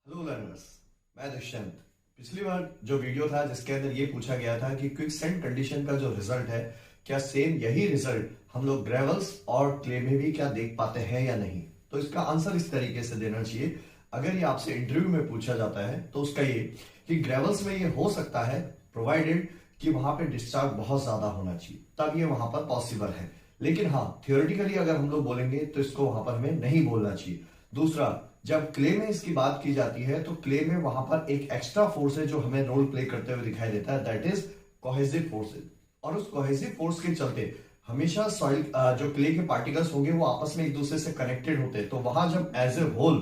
Hello learners, मैं दुष्यंत। पिछली बार जो वीडियो था जिसके अंदर ये पूछा गया था कि क्विक सेंड कंडीशन का जो रिजल्ट है, क्या सेम यही रिजल्ट हम लोग ग्रेवल्स और क्ले में भी क्या देख पाते हैं या नहीं। तो इसका आंसर इस तरीके से देना चाहिए। अगर ये आपसे इंटरव्यू में पूछा जाता है तो उसका ये कि ग्रेवल्स में ये हो सकता है प्रोवाइडेड कि वहां पे डिस्चार्ज बहुत ज्यादा होना चाहिए, तब ये वहां पर पॉसिबल है। लेकिन हाँ, थियोरेटिकली अगर हम लोग बोलेंगे तो इसको वहां पर हमें नहीं बोलना चाहिए। दूसरा, जब क्ले में इसकी बात की जाती है तो क्ले में वहां पर एक एक्स्ट्रा फोर्स है जो हमें रोल प्ले करते हुए दिखाई देता है, दैट इज कोहेसिव फोर्सेज। और उस कोहेसिव फोर्स के चलते हमेशा सॉइल जो क्ले के पार्टिकल्स होंगे वो आपस में एक दूसरे से कनेक्टेड होते हैं। तो वहां जब एज ए होल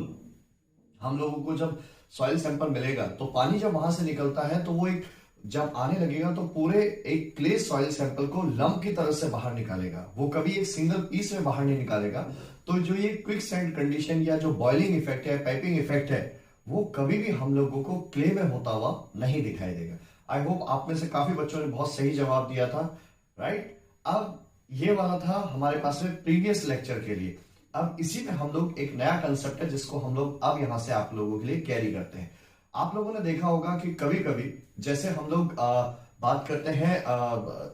हम लोगों को जब सॉइल सैंपल मिलेगा तो पानी जब वहां से निकलता है तो वो एक जब आने लगेगा तो पूरे एक क्ले सॉइल सैंपल को लंप की तरह से बाहर निकालेगा, वो कभी एक सिंगल पीस में बाहर नहीं निकालेगा। तो जो ये क्विक सेंड कंडीशन या जो बॉइलिंग इफेक्ट है, पाइपिंग इफेक्ट है, वो कभी भी हम लोगों को क्ले में होता हुआ नहीं दिखाई देगा। आई होप आप में से काफी बच्चों ने बहुत सही जवाब दिया था, राइट। अब ये वाला था हमारे पास में प्रीवियस लेक्चर के लिए। अब इसी में हम लोग एक नया कंसेप्ट है जिसको हम लोग अब यहां से आप लोगों के लिए कैरी करते हैं। आप लोगों ने देखा होगा कि कभी कभी जैसे हम लोग बात करते हैं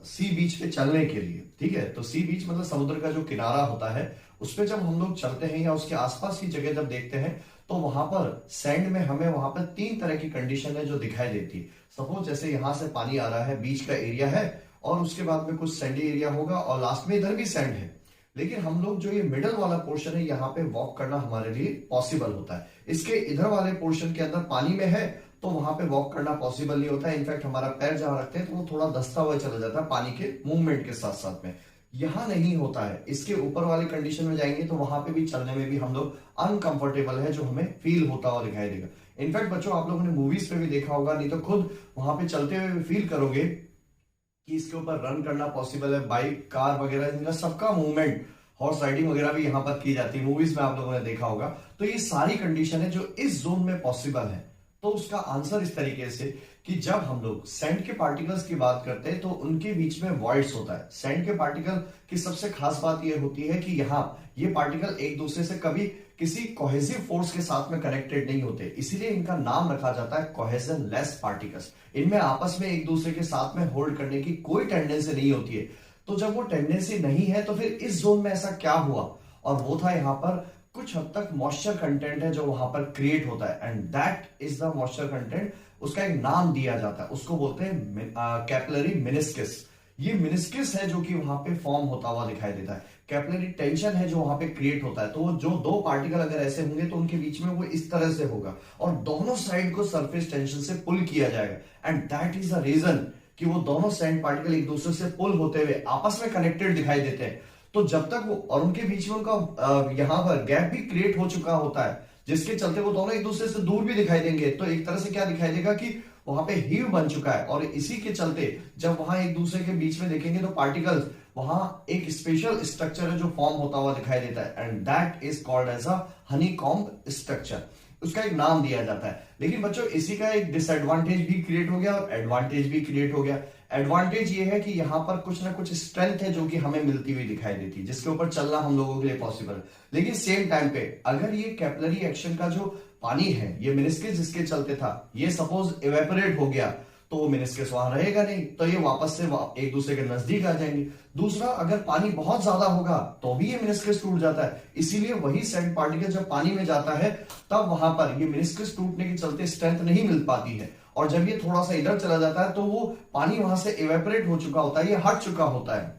सी बीच पे चलने के लिए, ठीक है। तो सी बीच मतलब समुद्र का जो किनारा होता है उस पे जब हम लोग चलते हैं या उसके आसपास की जगह जब देखते हैं तो वहां पर सैंड में हमें वहां पर तीन तरह की कंडीशन है जो दिखाई देती है। सपोज जैसे यहां से पानी आ रहा है, बीच का एरिया है और उसके बाद में कुछ सैंडी एरिया होगा और लास्ट में इधर भी सैंड है। लेकिन हम लोग जो ये मिडल वाला पोर्शन है यहाँ पे वॉक करना हमारे लिए पॉसिबल होता है। इसके इधर वाले पोर्शन के अंदर पानी में है तो वहां पे वॉक करना पॉसिबल नहीं होता है। इनफैक्ट हमारा पैर जहां रखते हैं तो वो थोड़ा दस्ता हुआ चला जाता है पानी के मूवमेंट के साथ साथ में। यहां नहीं होता है। इसके ऊपर वाले कंडीशन में जाएंगे तो वहां पे भी चलने में भी हम लोग अनकंफर्टेबल है, जो हमें फील होता हुआ दिखाई देगा। इनफैक्ट बच्चों, आप लोगों ने मूवीज पे भी देखा होगा, नहीं तो खुद वहां पे चलते हुए भी फील करोगे कि इसके ऊपर रन करना पॉसिबल है। बाइक, कार वगैरह, इनका सबका मूवमेंट, हॉर्स राइडिंग वगैरह भी यहां पर की जाती है, मूवीज में आप लोगों ने देखा होगा। तो ये सारी कंडीशन है जो इस जोन में पॉसिबल है। तो उसका आंसर इस तरीके से कि जब हम लोग सैंड के पार्टिकल्स की बात करते हैं तो उनके बीच में वॉइड्स होता है। सैंड के पार्टिकल की सबसे खास बात यह होती है कि यहाँ ये पार्टिकल एक दूसरे से कभी किसी कोहेसिव फोर्स के साथ में कनेक्टेड नहीं होते, इसीलिए इनका नाम रखा जाता है कोहेजन लेस पार्टिकल्स। इनमें आपस में एक दूसरे के साथ में होल्ड करने की कोई टेंडेंसी नहीं होती है। तो जब वो टेंडेंसी नहीं है तो फिर इस जोन में ऐसा क्या हुआ, और वो था यहाँ पर कुछ हद तक मॉइस्चर कंटेंट है जो वहां पर क्रिएट होता है, and that is the moisture content. उसका एक नाम दिया जाता है, उसको बोलते हैं कैपिलरी मेनिस्कस। ये मेनिस्कस है जो कि वहां पे फॉर्म होता हुआ दिखाई देता है। कैपिलरी टेंशन है जो वहां पे क्रिएट होता है। तो वो जो दो पार्टिकल अगर ऐसे होंगे तो उनके बीच में वो इस तरह से होगा और दोनों साइड को सरफेस टेंशन से पुल किया जाएगा, and that is the reason कि वो दोनों सैंड पार्टिकल एक दूसरे से पुल होते हुए आपस में कनेक्टेड दिखाई देते हैं। तो जब तक वो और उनके बीच में उनका यहां पर गैप भी क्रिएट हो चुका होता है, जिसके चलते वो दोनों एक दूसरे से दूर भी दिखाई देंगे। तो एक तरह से क्या दिखाई देगा कि वहां पे हीव बन चुका है, और इसी के चलते जब वहां एक दूसरे के बीच में देखेंगे तो पार्टिकल्स वहां एक स्पेशल स्ट्रक्चर है जो फॉर्म होता हुआ दिखाई देता है, and that is called as a honeycomb structure. उसका एक नाम दिया जाता है। लेकिन बच्चों, इसी का एक डिसएडवांटेज भी क्रिएट हो गया और एडवांटेज भी क्रिएट हो गया। एडवांटेज ये है कि यहां पर कुछ ना कुछ स्ट्रेंथ है जो कि हमें मिलती हुई दिखाई देती है, जिसके ऊपर चलना हम लोगों के लिए पॉसिबल है। लेकिन सेम टाइम पे अगर ये कैपिलरी एक्शन का जो पानी है, ये मेनिस्कस जिसके चलते था, ये सपोज इवेपोरेट हो गया तो वो मेनिस्कस वहां रहेगा नहीं, तो ये वापस से एक दूसरे के नजदीक आ जाएंगे। दूसरा, अगर पानी बहुत ज्यादा होगा तो भी ये मेनिस्कस टूट जाता है। इसीलिए वही सैंड पार्टिकल जब पानी में जाता है तब वहां पर ये मेनिस्कस टूटने के चलते स्ट्रेंथ नहीं मिल पाती है, और जब ये थोड़ा सा इधर चला जाता है तो वो पानी वहां से इवेपोरेट हो चुका होता है, ये हट चुका होता है,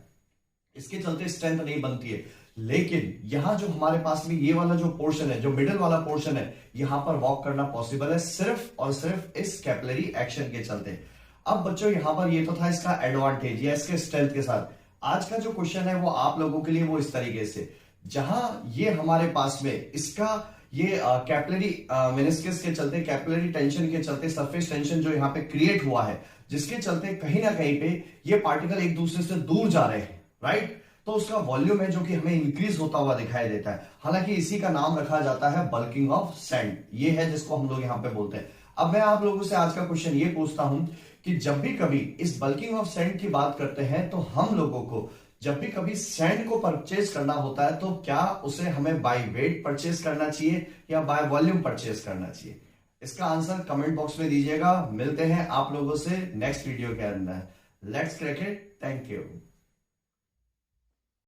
इसके चलते स्ट्रेंथ नहीं बनती है। लेकिन यहां जो हमारे पास में ये वाला जो पोर्शन है, जो मिडिल वाला पोर्शन है, यहां पर वॉक करना पॉसिबल है सिर्फ और सिर्फ इस कैपिलरी एक्शन के चलते। अब बच्चों, यहां पर ये तो था इसका एडवांटेज या इसके स्ट्रेंथ के साथ। आज का जो क्वेश्चन है वो आप लोगों के लिए वो इस तरीके से, जहां ये हमारे पास में इसका ये कैपिलरी मेनिस्कस के चलते, कैपिलरी टेंशन के चलते, सरफेस टेंशन जो यहाँ पे क्रिएट हुआ है, जिसके चलते कहीं ना कहीं पे ये पार्टिकल एक दूसरे से दूर जा रहे हैं, राइट। तो उसका वॉल्यूम है जो कि हमें इंक्रीज होता हुआ दिखाई देता है। हालांकि इसी का नाम रखा जाता है बल्किंग ऑफ सैंड, ये है जिसको हम लोग यहाँ पे बोलते हैं। अब मैं आप लोगों से आज का क्वेश्चन ये पूछता हूं कि जब भी कभी इस बल्किंग ऑफ सैंड की बात करते हैं तो हम लोगों को जब भी कभी सैंड को परचेज करना होता है तो क्या उसे हमें बाय वेट परचेज करना चाहिए या बाय वॉल्यूम परचेज करना चाहिए? इसका आंसर कमेंट बॉक्स में दीजिएगा। मिलते हैं आप लोगों से नेक्स्ट वीडियो के अंदर। Let's crack it. Thank you.